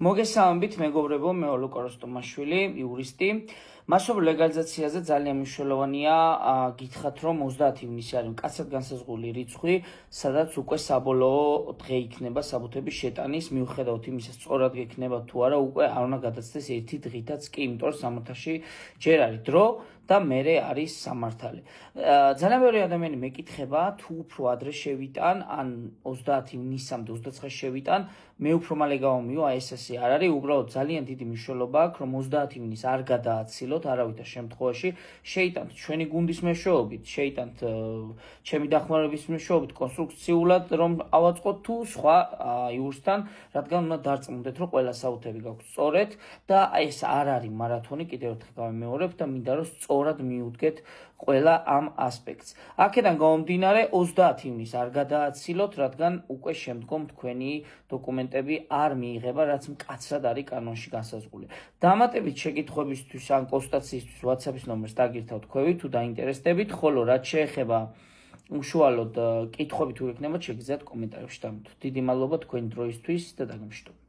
მოგესალმებით, მეგობრებო, მე ოლუკა როსტომაშვილი, იურისტი. მასშტაბურ ლეგალიზაციაზე ძალიან მნიშვნელოვანია გითხრათ, რომ 30 ივნისი არის მკაცრად განსაზღვრული რიცხვი, სადაც უკვე საბოლოო დღე იქნება საბუთების შეტანის, მიუხედავად იმისა, სწორად გექნება თუ არა, უკვე არ უნდა გადაცდეს ერთი დღითაც კი, იმიტომ რომ სამართალში ჯერ არის დრო და მერე არის სამართალი. ძალიან ბევრი ადამიანი მეკითხება, თუ უფრო ადრე შევიტან, ან 30 ივნისამდე 29 შევიტან, მე უფრო მალე გავამიო, აი ეს ასე არ არის, უბრალოდ ძალიან დიდი მნიშვნელობა აქვს, რომ 30 ივნისს არ გადააცილოთ არავითარ შემთხვევაში, შეიტანთ ჩვენი გუნდის მეშვეობით, შეიტანთ ჩემი დახმარების მეშვეობით კონსტრუქციულად, რომ ავაწყოთ თუ სხვა იურისტთან, რადგან უნდა დარწმუნდეთ, რომ ყველა საუთები გაქვთ სწორედ და აი ეს არ არის მარათონი, კიდევ ერთხელ გავიმეორებ და მინდა რომ სწორად მიუდგეთ ყველა ამ ასპექტს. აქედან გამომდინარე 30 ივნისს არ გადააცილოთ, რადგან უკვე შემდგომ თქვენი დოკუმენტები არ მიიღება, რაც მკაცრად არის კანონში განსაზღვრული. დამატებით შეკითხვებისთვის ან კონსულტაციისთვის WhatsApp-ის ნომერს დაგირთავთ თქვენ თუ დაინტერესდებით, ხოლო რაც შეეხება უშუალოდ კითხვები თუ ეკნებათ, შეგიძლიათ კომენტარებში დამტვით. დიდი მადლობა თქვენი დროისთვის და დაგემშვიდობთ.